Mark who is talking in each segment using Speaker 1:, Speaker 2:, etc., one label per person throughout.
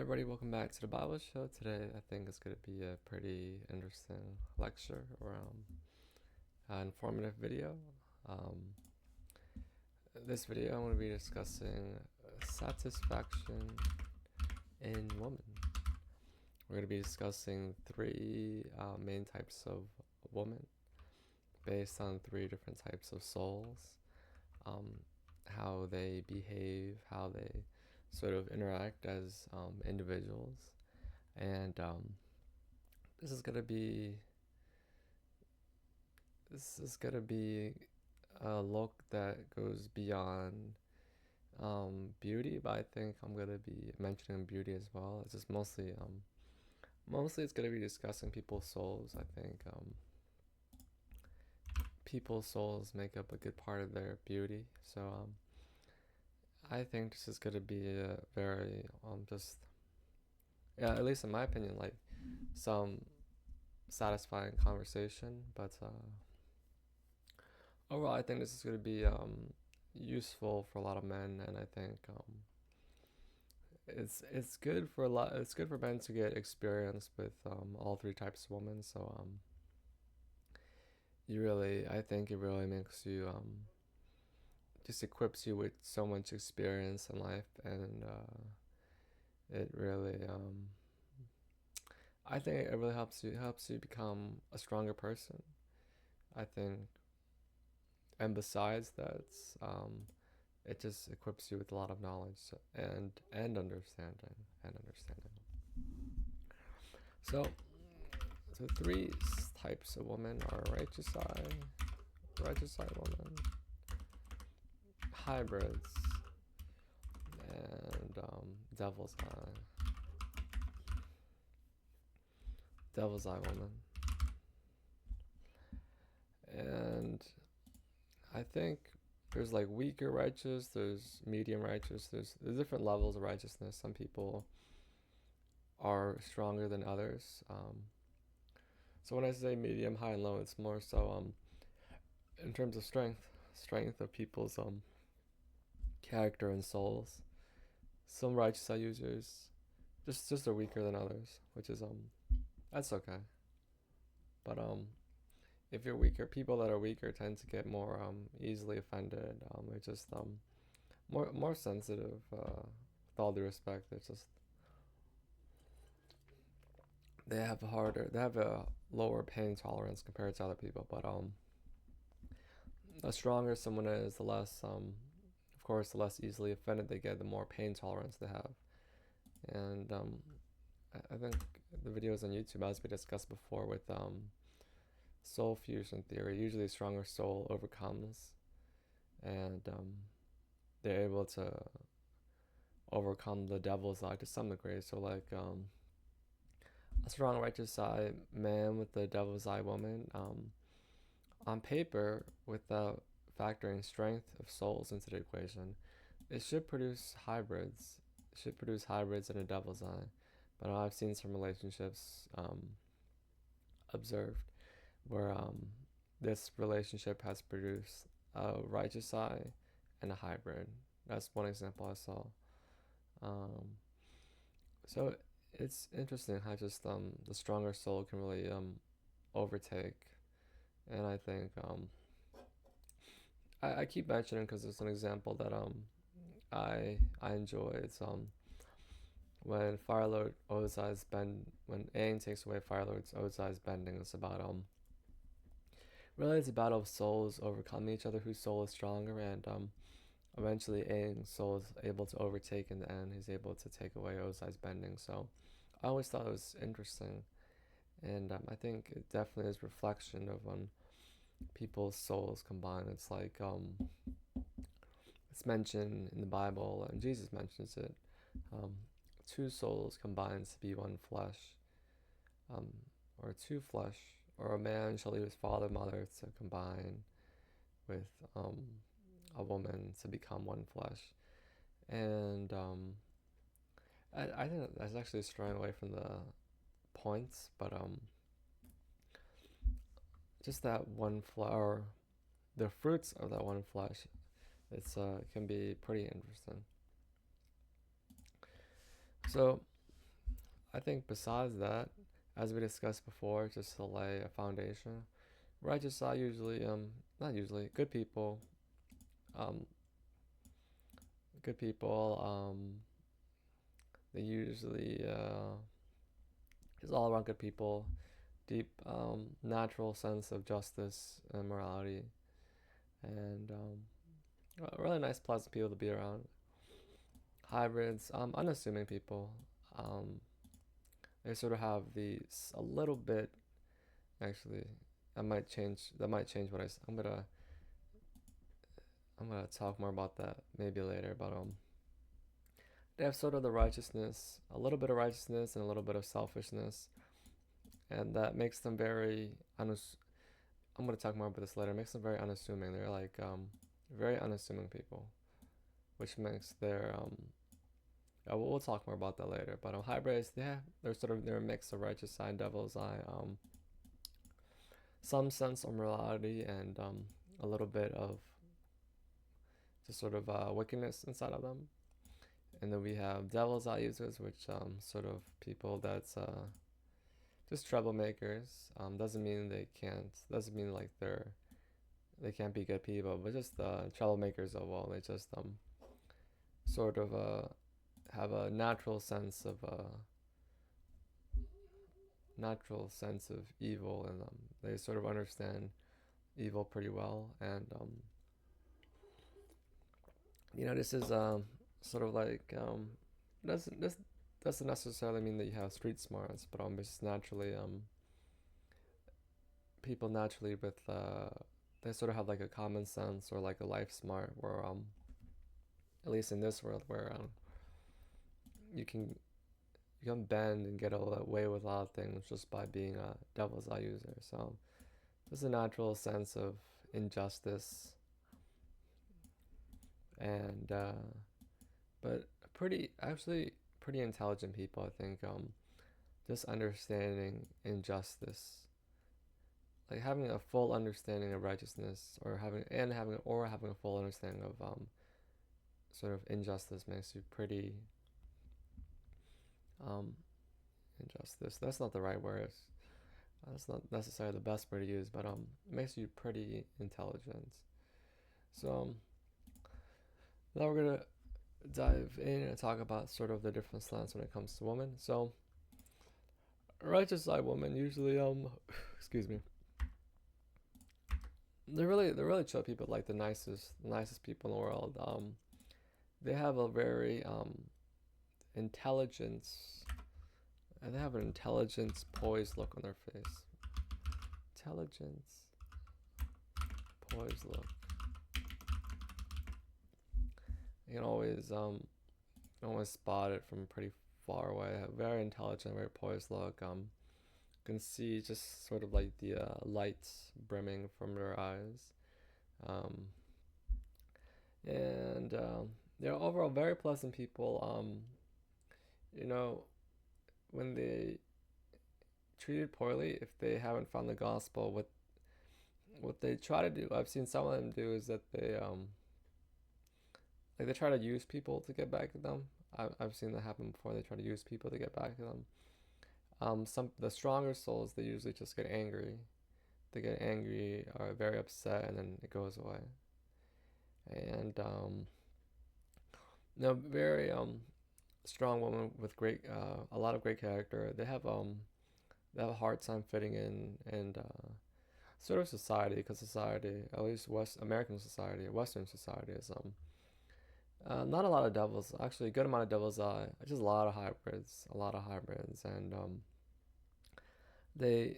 Speaker 1: Everybody, welcome back to the Bible Show. Today, I think it's going to be a pretty interesting lecture around informative video. Um, this video, I'm going to be discussing satisfaction in women. We're going to be discussing three main types of women based on three different types of souls, how they behave, how they sort of interact as individuals, and this is gonna be a look that goes beyond beauty, but I think I'm gonna be mentioning beauty as well. It's just mostly it's gonna be discussing people's souls. I think people's souls make up a good part of their beauty. So I think this is gonna be a very just yeah, at least in my opinion, like some satisfying conversation. But overall, I think this is going to be useful for a lot of men, and I think it's good for a lot. It's good for men to get experience with all three types of women. So I think it really makes you just equips you with so much experience in life, and it really I think it really helps you become a stronger person. I think, and besides that, it just equips you with a lot of knowledge and understanding and understanding. So, so three types of women are righteous eye women, hybrids, and devil's eye woman. And I think there's like weaker righteous, there's medium righteous, there's different levels of righteousness. Some people are stronger than others. So when I say medium, high, and low, it's more so in terms of strength of people's character and souls. Some righteous eye users just are weaker than others, which is that's okay. But if you're weaker, people that are weaker tend to get more easily offended. They're just more sensitive. With all due respect, it's just they have a lower pain tolerance compared to other people. But the stronger someone is, the less of course, the less easily offended they get, the more pain tolerance they have. And I think the videos on YouTube, as we discussed before, with soul fusion theory, usually a stronger soul overcomes, and they're able to overcome the devil's eye to some degree. So like a strong righteous eye man with the devil's eye woman, on paper, without factoring strength of souls into the equation, it should produce hybrids. It should produce hybrids in a devil's eye. But I've seen some relationships observed where this relationship has produced a righteous eye and a hybrid. That's one example I saw. Um, so it's interesting how just the stronger soul can really overtake, and I think I keep mentioning because it's an example that I enjoy. It's when Firelord Ozai's bend when Aang takes away Firelord Ozai's bending. It's about really it's a battle of souls overcoming each other, whose soul is stronger, and eventually Aang's soul is able to overtake in the end. He's able to take away Ozai's bending. So I always thought it was interesting, and I think it definitely is reflection of when people's souls combine. It's like it's mentioned in the Bible, and Jesus mentions it. Um, Two souls combines to be one flesh, um, or two flesh, or a man shall leave his father and mother to combine with a woman to become one flesh. And I think that's actually straying away from the points, but just that one flower, the fruits of that one flesh, it's can be pretty interesting. So I think besides that, as we discussed before, just to lay a foundation, righteous are usually not usually um good people they usually just all around good people, deep natural sense of justice and morality, and really nice, pleasant people to be around. Hybrids, unassuming people. Um, they sort of have these a little bit. Actually, I might change. That might change what I'm gonna talk more about that maybe later. But they have sort of the righteousness, a little bit of righteousness and a little bit of selfishness, and that makes them very I'm gonna talk more about this later. It makes them very unassuming. They're like very unassuming people, which makes their we'll talk more about that later. But hybrids, yeah, they're a mix of righteous side, devil's eye, some sense of morality, and a little bit of just sort of wickedness inside of them. And then we have devil's eye users, which sort of people that's just troublemakers. Doesn't mean they can't. Doesn't mean like they can't be good people, but just troublemakers of all. They just sort of have a natural sense of evil in them. They sort of understand evil pretty well, and this is sort of like this doesn't necessarily mean that you have street smarts, but it's just naturally people naturally with they sort of have like a common sense or like a life smart where at least in this world where you can you can bend and get away with a lot of things just by being a devil's eye user. So there's a natural sense of injustice and but pretty intelligent people, I think. Just understanding injustice, like having a full understanding of righteousness, or having a full understanding of sort of injustice makes you pretty um injustice. That's not the right word. That's not necessarily the best word to use, but it makes you pretty intelligent. So now we're gonna dive in and talk about sort of the different slants when it comes to women. So righteous side women usually excuse me, they're really chill people, like the nicest people in the world. They have a very intelligence and they have an intelligence poised look on their face. Intelligence poised look. You can always spot it from pretty far away. Very intelligent, very poised look. You can see just sort of like the light brimming from their eyes. Um, and they're overall very pleasant people. You know, when they treated poorly, if they haven't found the gospel, what they try to do, I've seen some of them do, is that they try to use people to get back at them. I've seen that happen before. They try to use people to get back at them. Some the stronger souls, they usually just get angry. They get angry, are very upset, and then it goes away. And very strong woman with a lot of great character. They have a hard time fitting in and sort of society, because society, at least Western society, is not a lot of devils. Actually, a good amount of devil's eye. Just a lot of hybrids, and they,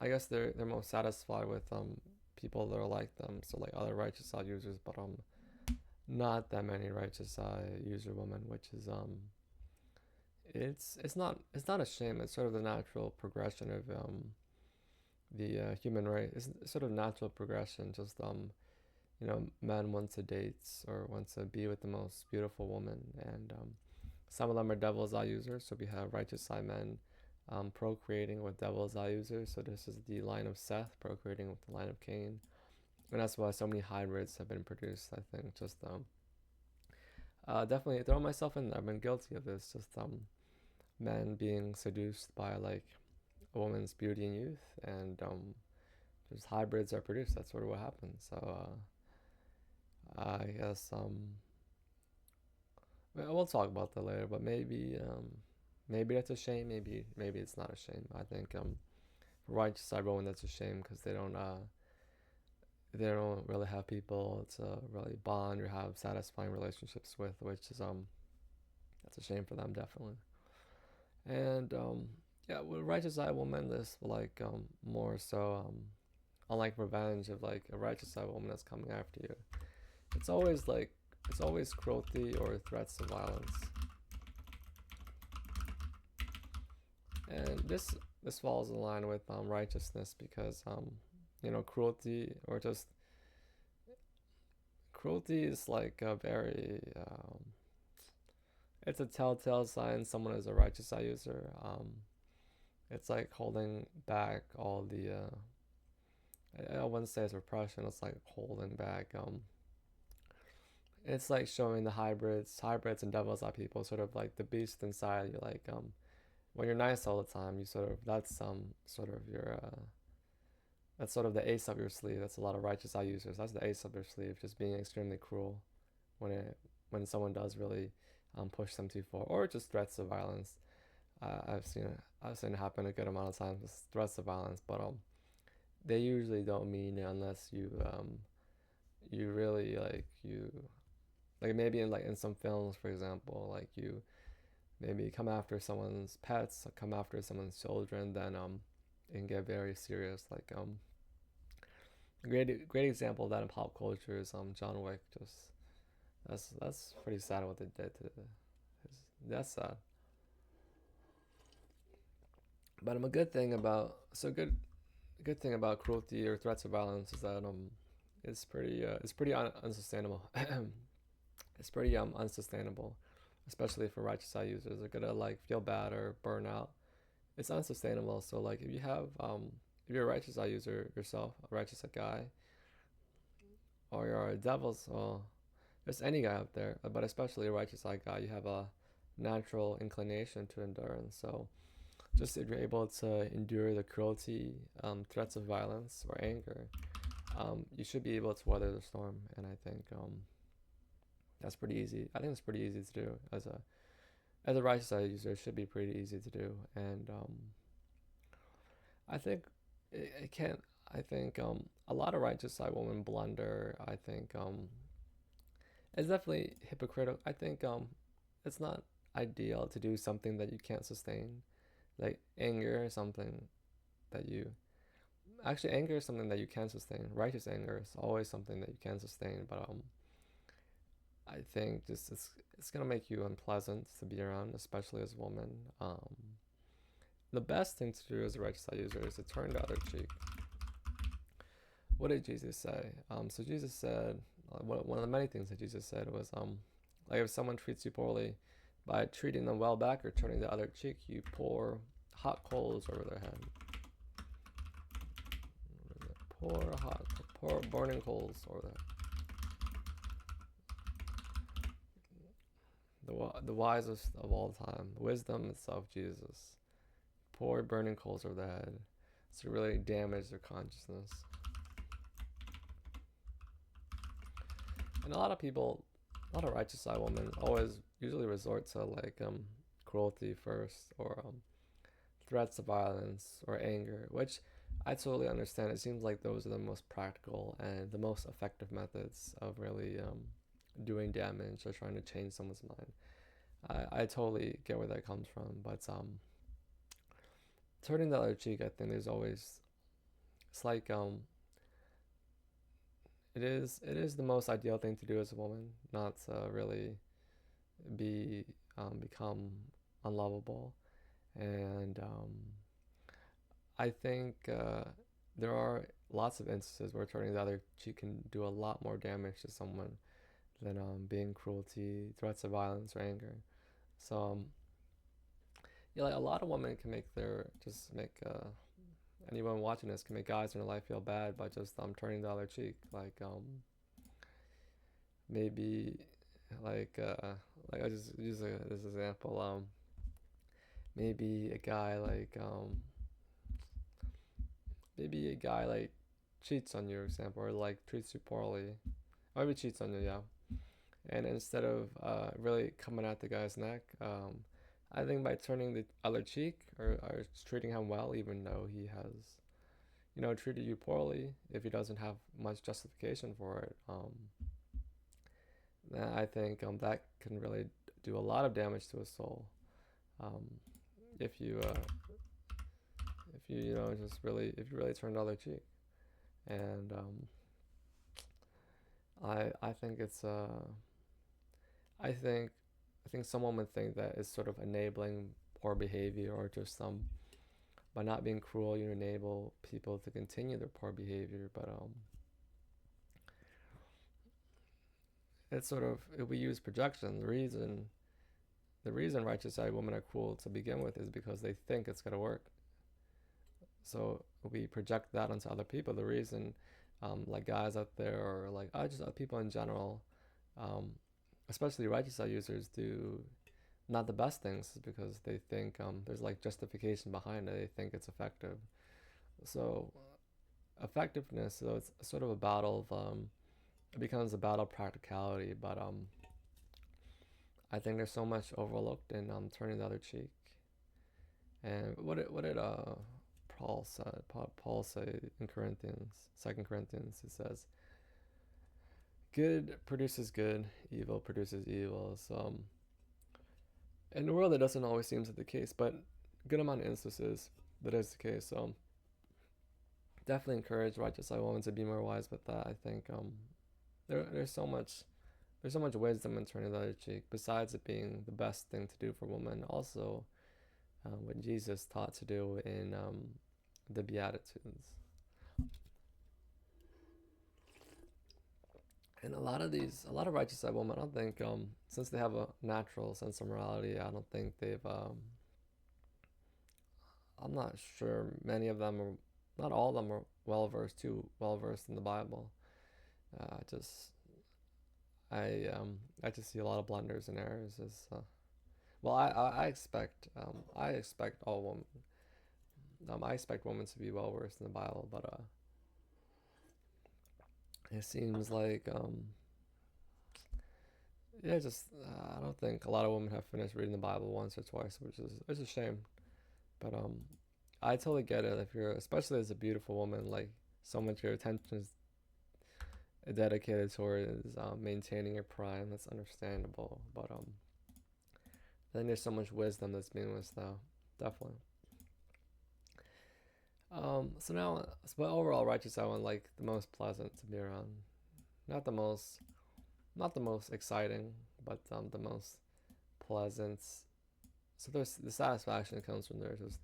Speaker 1: I guess they're most satisfied with people that are like them. So like other righteous eye users, but not that many righteous eye user women, which is it's not a shame. It's sort of the natural progression of the human race. It's sort of natural progression. Just man wants to date or wants to be with the most beautiful woman, and some of them are devil's eye users. So we have righteous eye men procreating with devil's eye users. So this is the line of Seth procreating with the line of Cain, and that's why so many hybrids have been produced. I think just definitely throw myself in there. I've been guilty of this. Just men being seduced by like a woman's beauty and youth, and just hybrids are produced. That's sort of what happens. So I guess we'll talk about that later. But maybe that's a shame. Maybe it's not a shame. I think for righteous side women that's a shame because they don't really have people to really bond or have satisfying relationships with, which is that's a shame for them definitely. And yeah, with righteous side woman, this like more so unlike revenge of like a righteous side woman that's coming after you. It's always like it's always cruelty or threats of violence, and this falls in line with righteousness because cruelty or just cruelty is like a very it's a telltale sign someone is a righteous eye user. It's like holding back all the I wouldn't say it's repression. It's like holding back. It's like showing the hybrids and devils eye people, sort of like the beast inside. You're like when you're nice all the time, you sort of that's sort of your that's sort of the ace up your sleeve. That's a lot of righteous eye users. That's the ace up their sleeve, just being extremely cruel when when someone does really push them too far, or just threats of violence. I've seen it happen a good amount of times. With threats of violence, but they usually don't mean it unless you really like maybe in some films, for example, like you maybe come after someone's pets, come after someone's children, then it can get very serious. Like great example of that in pop culture is John Wick. Just that's pretty sad what they did to his. That's sad. But a good thing about good thing about cruelty or threats of violence is that it's pretty unsustainable. It's pretty unsustainable, especially for righteous eye users. They're gonna like feel bad or burn out. It's unsustainable. So like if you're a righteous eye user yourself, a righteous eye guy, or you're a devil, so there's any guy out there, but especially a righteous eye guy, you have a natural inclination to endurance. So just if you're able to endure the cruelty, threats of violence or anger, you should be able to weather the storm. And I think that's pretty easy. I think it's pretty easy to do as a righteous side user. It should be pretty easy to do, and I think it can't. I think a lot of righteous side women blunder. I think it's definitely hypocritical. I think it's not ideal to do something that you can't sustain, like anger or something that you actually anger is something that you can sustain. Righteous anger is always something that you can sustain, but I think just it's gonna make you unpleasant to be around, especially as a woman. The best thing to do as a righteous side user is to turn the other cheek. What did Jesus say? So Jesus said one of the many things that Jesus said was like if someone treats you poorly, by treating them well back or turning the other cheek, you pour hot coals over their head. Pour burning coals over their head. The wisest of all time, wisdom itself, Jesus. Pour burning coals over their head to really damage their consciousness. And a lot of righteous side women always usually resort to like cruelty first, or threats of violence or anger, which I totally understand. It seems like those are the most practical and the most effective methods of really doing damage or trying to change someone's mind. I totally get where that comes from, but turning the other cheek, I think there's always it's like it is the most ideal thing to do as a woman, not to really become unlovable, and I think there are lots of instances where turning the other cheek can do a lot more damage to someone than being cruelty, threats of violence, or anger. So yeah, like a lot of women can make their just make anyone watching this can make guys in their life feel bad by just turning the other cheek. Maybe like I just use this example. maybe a guy like maybe a guy like cheats on you, for example, or like treats you poorly, or maybe cheats on you, yeah. And instead of really coming at the guy's neck, I think by turning the other cheek, or treating him well, even though he has, treated you poorly, if he doesn't have much justification for it, then I think that can really do a lot of damage to a soul. Um, if you just really, if you really turn the other cheek. And I think it's I think I think some women think that it's sort of enabling poor behavior, or just by not being cruel, you enable people to continue their poor behavior. But it's sort of, if we use projection, the reason righteous side women are cruel to begin with is because they think it's gonna work. So we project that onto other people. The reason, like guys out there, or like just people in general, um, especially righteous side users, do not the best things, is because they think there's like justification behind it. They think it's effective. So effectiveness, so it's sort of a battle of it becomes a battle of practicality. But I think there's so much overlooked in turning the other cheek. And what did Paul said? Paul say in Corinthians, 2 Corinthians, he says, "Good produces good, evil produces evil." So in the world, it doesn't always seem to be the case, but a good amount of instances that is the case. So definitely encourage righteous side women to be more wise with that. I think there's so much wisdom in turning the other cheek. Besides it being the best thing to do for women, also what Jesus taught to do in the Beatitudes. And a lot of righteous side women, I don't think, since they have a natural sense of morality, I don't think they've, I'm not sure many of them, are, not all of them are too well versed in the Bible. Uh, just, I just see a lot of blunders and errors. Well, I expect all women, I expect women to be well versed in the Bible, but it seems like, yeah, just I don't think a lot of women have finished reading the Bible once or twice, which is it's a shame. But I totally get it, if you're, especially as a beautiful woman, like so much of your attention is dedicated towards maintaining your prime. That's understandable. But then there's so much wisdom that's being missed out. Definitely. So now, but overall, righteous I want, like the most pleasant to be around. Not the most, not the most exciting, but the most pleasant. So there's the satisfaction that comes from there. Just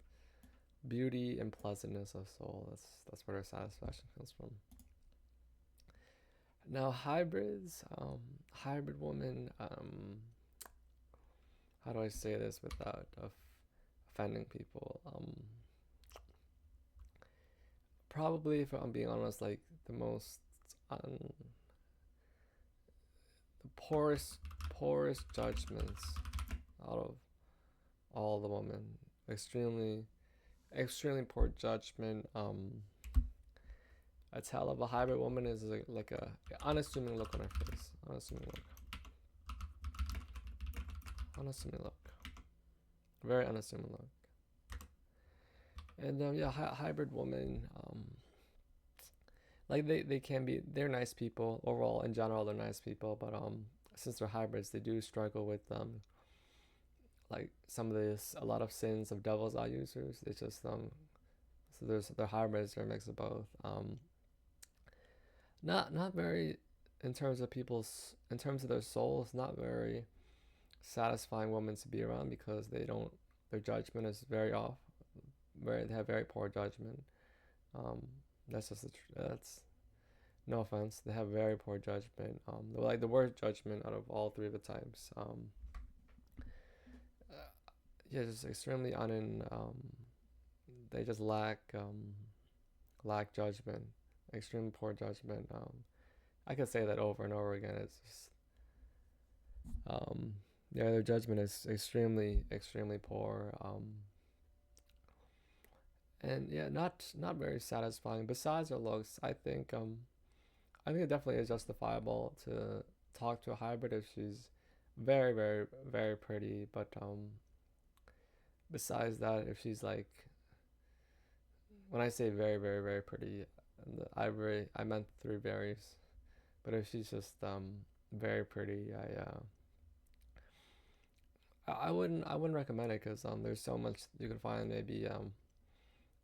Speaker 1: beauty and pleasantness of soul. That's where our satisfaction comes from. Now hybrids, hybrid woman. How do I say this without offending people? Probably, if I'm being honest, like the most, um, the poorest judgments out of all the women. Extremely poor judgment. A tell of a hybrid woman is like a unassuming look on her face. Unassuming look. Very unassuming look. And yeah, hybrid women. Like they can be, they're nice people overall. In general, they're nice people, but since they're hybrids, they do struggle with like some of this, a lot of sins of devil's eye users. It's just so they're hybrids, they're a mix of both. Not very, in terms of in terms of their souls, not very satisfying women to be around, because they don't, their judgment is very off. They have very poor judgment. Um, that's just that's no offense. They have very poor judgment. They're like the worst judgment out of all three of the types. Yeah, just extremely they just lack judgment, extremely poor judgment. I could say that over and over again. It's just, um, Yeah, their judgment is extremely, extremely poor. And yeah, not very satisfying. Besides their looks, I think it definitely is justifiable to talk to a hybrid if she's very, very, very pretty. But besides that, if she's like, when I say very, very, very pretty, I meant three varies. But if she's just very pretty, I wouldn't recommend it because there's so much you can find. Maybe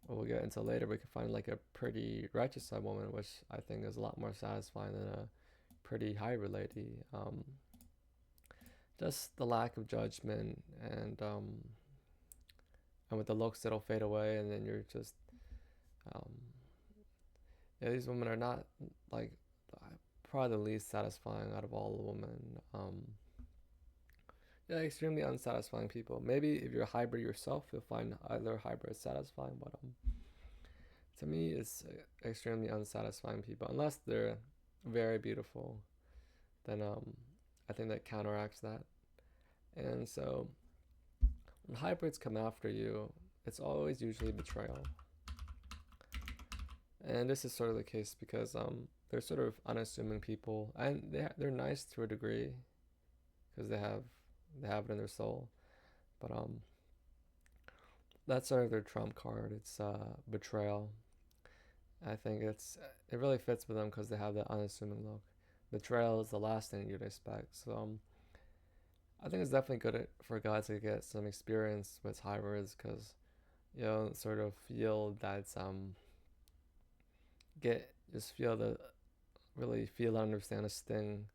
Speaker 1: what we'll get into later, we can find like a pretty righteous side woman, which I think is a lot more satisfying than a pretty hybrid lady. Just the lack of judgment and with the looks that'll fade away, and then you're just um, yeah, these women are not like probably the least satisfying out of all the women. Yeah, extremely unsatisfying people. Maybe if you're a hybrid yourself, you'll find other hybrids satisfying, but to me, it's extremely unsatisfying people unless they're very beautiful. Then I think that counteracts that. And so when hybrids come after you, it's always usually betrayal. And this is sort of the case because they're sort of unassuming people, and they're nice to a degree because they have it in their soul. But that's sort of their trump card. It's betrayal. I think it really fits with them because they have that unassuming look. Betrayal is the last thing you'd expect. So I think it's definitely good for guys to get some experience with hybrids because you know sort of feel that get just feel the really feel and understand the sting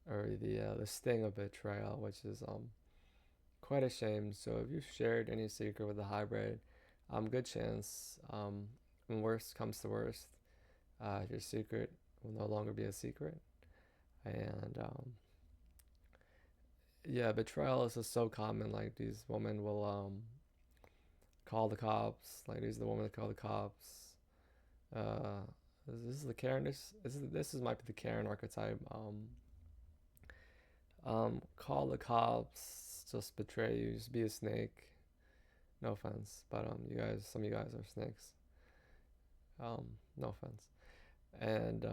Speaker 1: or the sting of betrayal, which is quite a shame. So if you've shared any secret with a hybrid, good chance when worst comes to worst, your secret will no longer be a secret. And yeah, betrayal is just so common. Like these women will call the cops. Like these are the women that call the cops. Uh, this is the Karen. This is might be the Karen archetype. Call the cops. Just betray you. Just be a snake. No offense, but some of you guys are snakes. No offense. And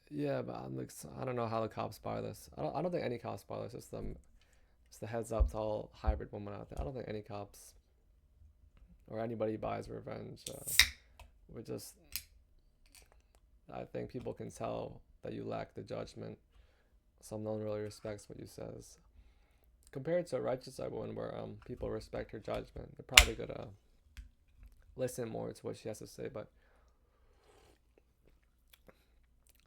Speaker 1: yeah, but I'm like, I don't know how the cops buy this. I don't think any cops buy this. Just the heads up to all hybrid women out there. I don't think any cops or anybody buys revenge. We just, I think people can tell that you lack the judgment. So no one really respects what you says. Compared to a righteous side woman where people respect her judgment, they're probably gonna listen more to what she has to say. But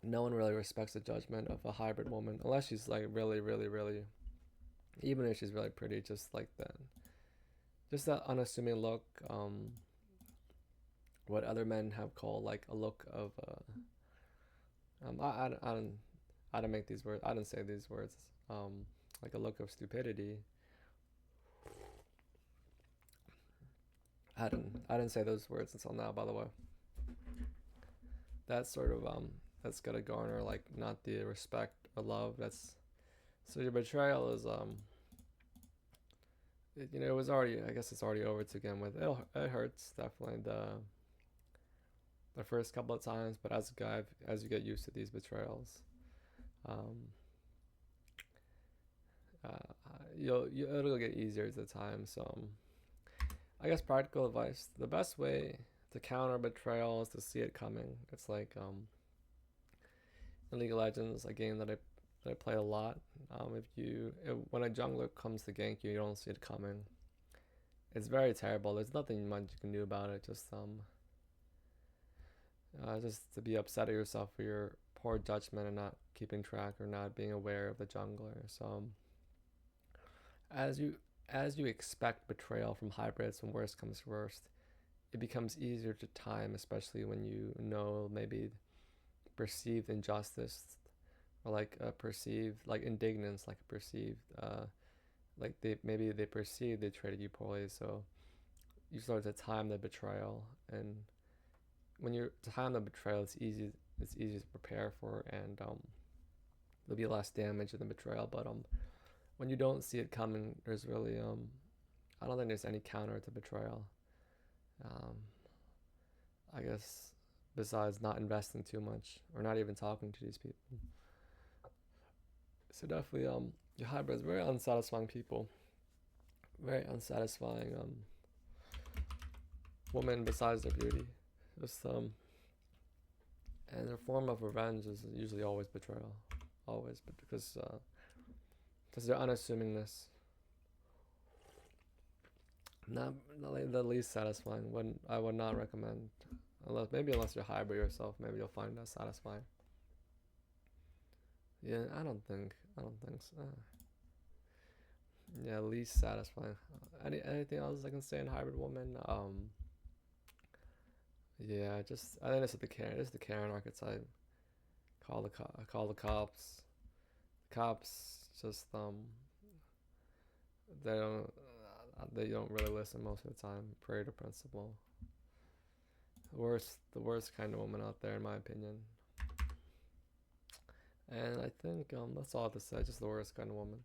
Speaker 1: no one really respects the judgment of a hybrid woman unless she's like really, really, really. Even if she's really pretty, just that unassuming look. What other men have called like a look of. I didn't make these words. I didn't say these words. Like a look of stupidity. I didn't say those words until now. By the way, that's sort of that's gonna garner like not the respect or love. That's so your betrayal is it was already. I guess it's already over to begin with. It hurts definitely the first couple of times, but as a guy, as you get used to these betrayals, um, it'll get easier as the time. So I guess practical advice: the best way to counter betrayal is to see it coming. It's like in League of Legends, a game that I play a lot. When a jungler comes to gank you, you don't see it coming. It's very terrible. There's nothing much you can do about it. Just to be upset at yourself for your poor judgment and not keeping track or not being aware of the jungler. So as you as you expect betrayal from hybrids when worst comes to worst, it becomes easier to time, especially when you know maybe perceived injustice or like a perceived like indignance, like a perceived like they perceive they treated you poorly. So you start to time the betrayal, and when you time the betrayal, it's easy to prepare for, and there'll be less damage in the betrayal. But when you don't see it coming, there's really I don't think there's any counter to betrayal. Um, I guess besides not investing too much or not even talking to these people. So definitely your hybrids very unsatisfying people, very unsatisfying women besides their beauty. Just and their form of revenge is usually always betrayal, always, but because their unassumingness. Not like the least satisfying. When I would not recommend, unless you're hybrid yourself, maybe you'll find that satisfying. Yeah, I don't think so. Yeah, least satisfying. Anything else I can say in hybrid woman? Yeah, just I think this is the Karen. This is the Karen archetype. Call the cops. Cops just they don't really listen most of the time. Pray to principle. The worst kind of woman out there, in my opinion. And I think that's all I have to say. Just the worst kind of woman.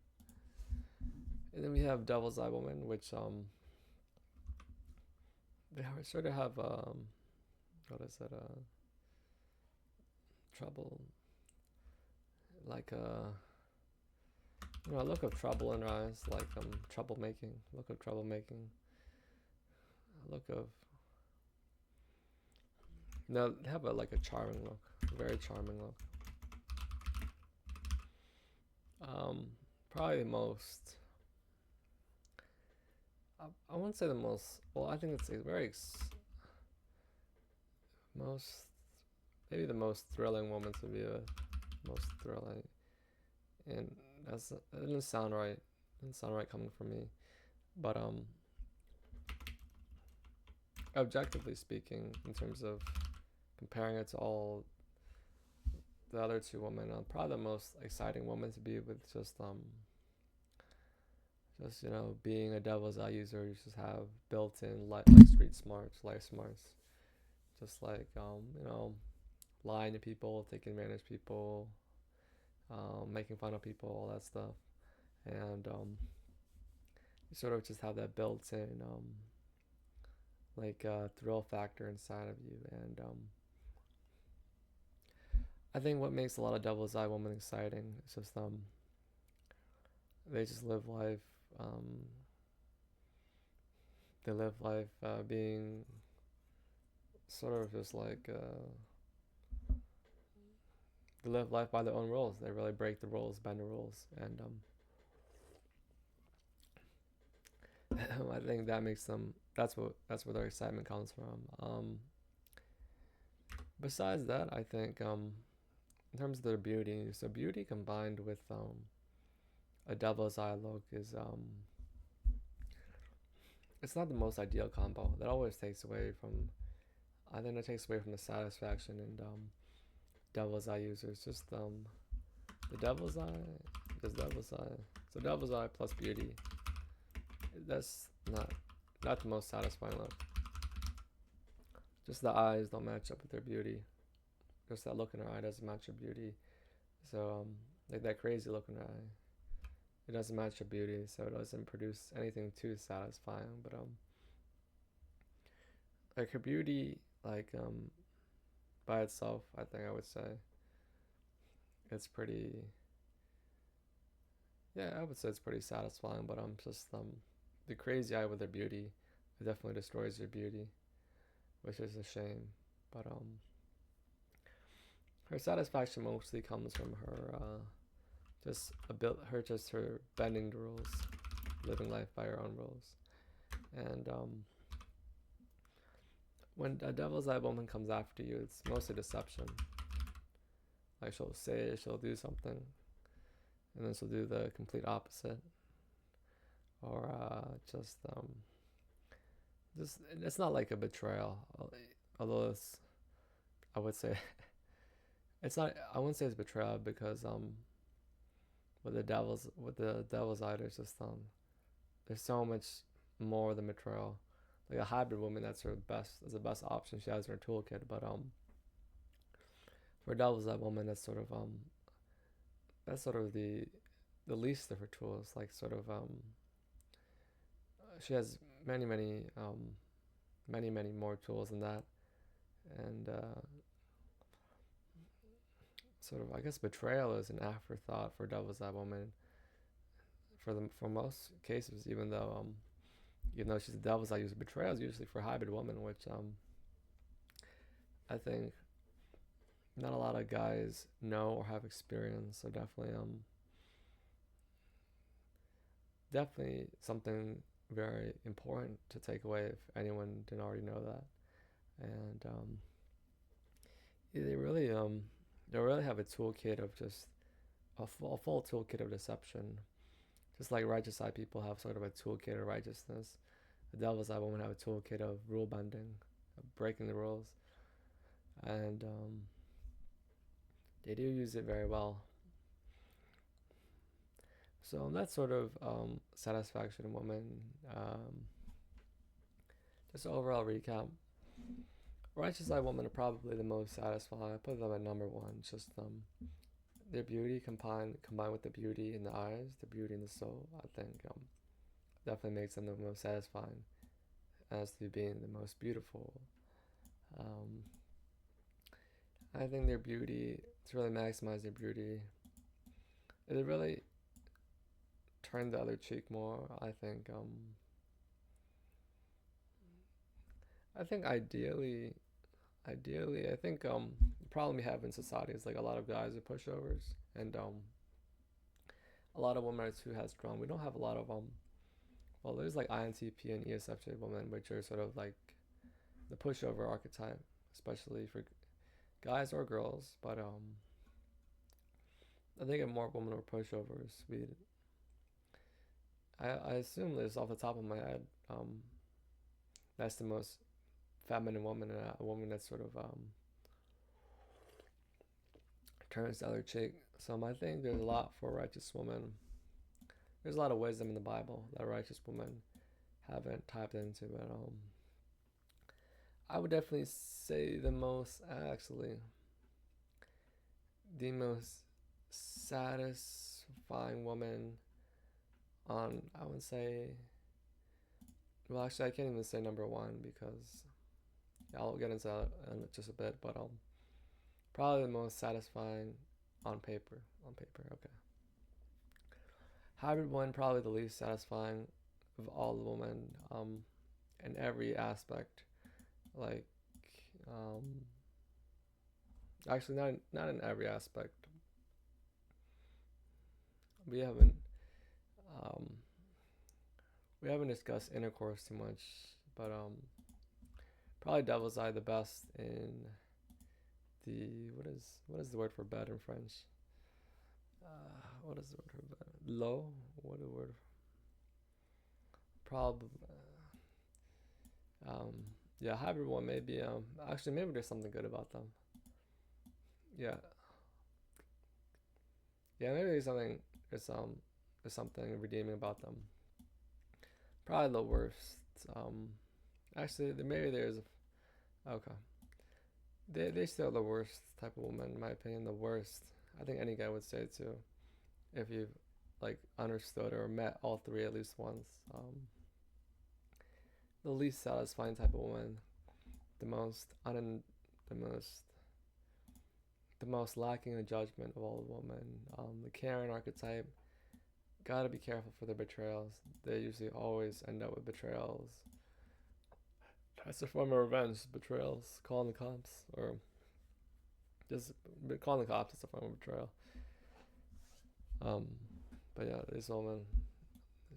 Speaker 1: And then we have Devil's Eye Woman, which they sort of have what is it trouble, like a look of trouble in their eyes, like troublemaking, look of troublemaking, a look of no, they have like a charming look, very charming look. Probably the most. I wouldn't say the most. Well, I think it's a most, maybe the most thrilling woman to be with, most thrilling, and that didn't sound right. Didn't sound right coming from me, but objectively speaking, in terms of comparing it to all the other two women, probably the most exciting woman to be with. Just being a devil's eye user, you just have built-in like street smarts, life smarts, just like lying to people, taking advantage of people, making fun of people, all that stuff, and you sort of just have that built-in thrill factor inside of you, and I think what makes a lot of devil's eye women exciting is just they just live life. Um, they live life being sort of just like they live life by their own rules. They really break the rules, bend the rules, and I think that makes them. That's where their excitement comes from. Besides that, I think in terms of their beauty, so beauty combined with a devil's eye look is it's not the most ideal combo. That always takes away from. I think it takes away from the satisfaction and devil's eye users. Just the devil's eye, just devil's eye. So devil's eye plus beauty. That's not the most satisfying look. Just the eyes don't match up with their beauty. Just that look in her eye doesn't match her beauty. So like that crazy look in her eye, it doesn't match her beauty. So it doesn't produce anything too satisfying. But like her beauty, by itself, I think I would say it's pretty. Yeah, I would say it's pretty satisfying. But just the crazy eye with her beauty, it definitely destroys your beauty, which is a shame. But her satisfaction mostly comes from her her bending the rules, living life by her own rules, and when a devil's eye woman comes after you, it's mostly deception. Like she'll do something, and then she'll do the complete opposite, or just it's not like a betrayal, although I would say it's not. I wouldn't say it's betrayal because with the devil's eye, there's so much more than betrayal. Like a hybrid woman, that's the best option she has in her toolkit. But for a devil's eye woman, that's sort of the the least of her tools. Like sort of she has many more tools than that, and sort of I guess betrayal is an afterthought for Devil's Eye Woman for most cases, even though she's a Devil's Eye user. Betrayal is usually for hybrid woman, which I think not a lot of guys know or have experience. So definitely something very important to take away if anyone didn't already know that. And they really have a toolkit of just a full toolkit of deception. Just like righteous eye people have sort of a toolkit of righteousness, the Devil's Eye women have a toolkit of rule bending, of breaking the rules, and they do use it very well. So that's sort of satisfaction in women. Just overall recap. Righteous Eye women are probably the most satisfying. I put them at number one. It's just their beauty combined with the beauty in the eyes, the beauty in the soul. I think definitely makes them the most satisfying, as to being the most beautiful. I think their beauty, to really maximize their beauty, it really turn the other cheek more. I think ideally, I think the problem we have in society is like a lot of guys are pushovers, and a lot of women are too headstrong. We don't have a lot of well, there's like INTP and ESFJ women, which are sort of like the pushover archetype, especially for guys or girls. But I think if more women were pushovers, I assume this off the top of my head. That's the most feminine woman, and a woman that sort of turns the other cheek. So I think there's a lot for a righteous woman. There's a lot of wisdom in the Bible that righteous women haven't tapped into, but I would definitely say the most satisfying woman on, I would say, well, actually I can't even say number one because I'll get into that in just a bit, but probably the most satisfying on paper. Okay. Hybrid one, probably the least satisfying of all the women, in every aspect. Like, actually, not in every aspect. We haven't um, we haven't discussed intercourse too much, but probably Devil's Eye the best in the what is the word for bed in French? What is the word for bed? Low. What is the word? Probably. Yeah, hybrid one maybe. Actually, maybe there's something good about them. Yeah, yeah, maybe there's something redeeming about them. Probably the worst. Actually, maybe there's okay. They're still the worst type of woman in my opinion. The worst. I think any guy would say it too, if you've like understood or met all three at least once. The least satisfying type of woman, the most the most the most lacking in judgment of all the women. The Karen archetype. Gotta be careful for the betrayals. They usually always end up with betrayals. That's a form of revenge. Betrayals, calling the cops, or just calling the cops is a form of betrayal. But yeah, this woman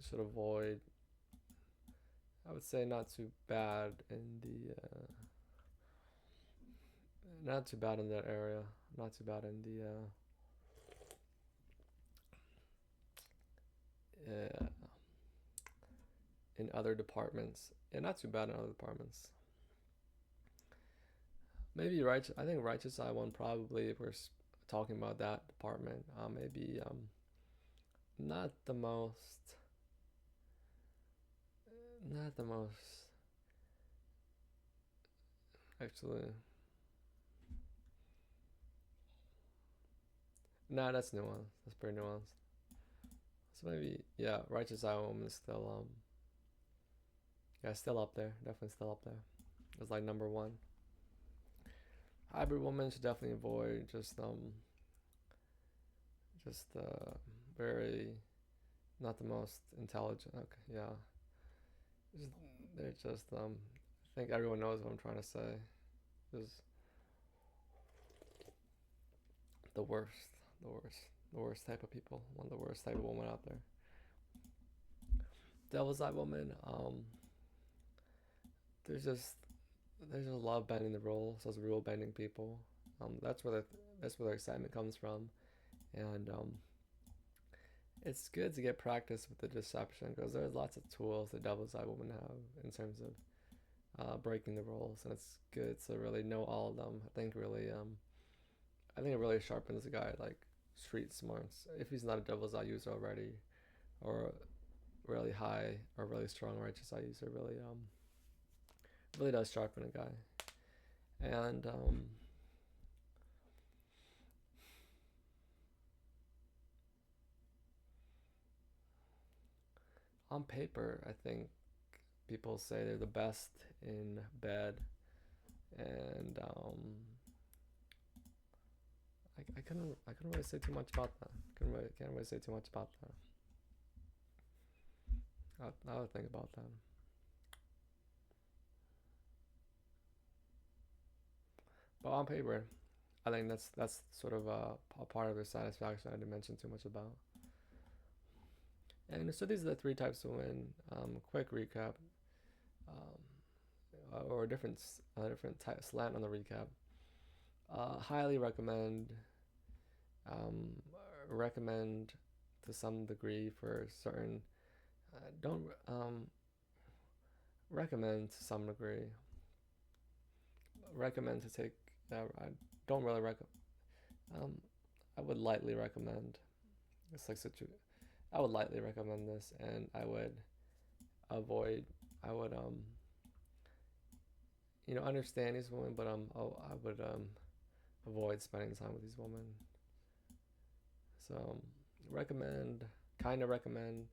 Speaker 1: should avoid. I would say not too bad in the not too bad in that area. Not too bad in the in other departments. Yeah, not too bad in other departments. Maybe righteous. I think righteous eye one probably. If we're talking about that department, maybe not the most. Not the most. Actually, nah, that's nuanced. That's pretty nuanced. So maybe, yeah, Righteous Eye Woman is still yeah, still up there. Definitely still up there. It's like number one. Hybrid woman should definitely avoid just very not the most intelligent. Okay, yeah. Just, they're just I think everyone knows what I'm trying to say. Just the worst, the worst, the worst type of people. One of the worst type of women out there. Devil's Eye Woman. There's just there's a lot of bending the rules. Those rule bending people. That's where their excitement comes from, and it's good to get practice with the deception because there's lots of tools the Devil's Eye Woman have in terms of breaking the rules, and it's good to really know all of them. I think it really sharpens a guy like street smarts if he's not a Devil's Eye user already, or really high or really strong Righteous Eye user. Really does sharpen a guy, and on paper, I think people say they're the best in bed, and I couldn't really say too much about that. Can't really say too much about that. I would think about that. But on paper, I think that's sort of a part of their satisfaction I didn't mention too much about. And so these are the three types of women. Quick recap, or a different type slant on the recap. Highly recommend. Recommend to some degree for certain. Don't recommend to some degree. Recommend to take. I don't really recommend. I would lightly recommend. It's like I would lightly recommend this, and I would avoid. I would understand these women, but I would avoid spending time with these women. So recommend, kind of recommend,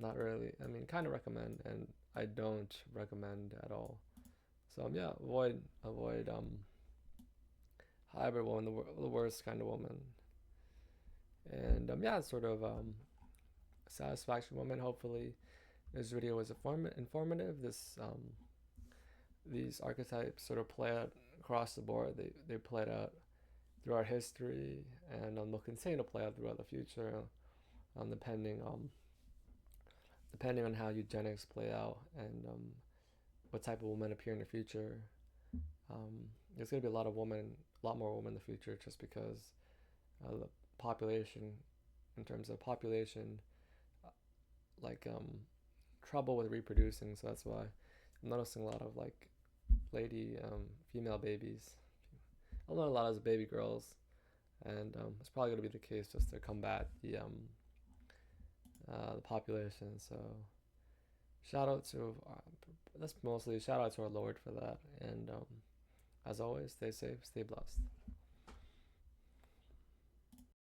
Speaker 1: not really. I mean, kind of recommend, and I don't recommend at all. So yeah, avoid hybrid woman, the worst kind of woman, and yeah, sort of satisfaction woman. Hopefully, this video was informative. These archetypes sort of play out across the board. They played out throughout history, and they'll continue to play out throughout the future, depending on how eugenics play out and what type of women appear in the future. There's gonna be a lot more women in the future, just because the population, in terms of population, like trouble with reproducing. So that's why I'm noticing a lot of like female babies. I'll know a lot of baby girls, and it's probably going to be the case just to combat the population. So shout out to shout out to our Lord for that, and as always, stay safe, stay blessed.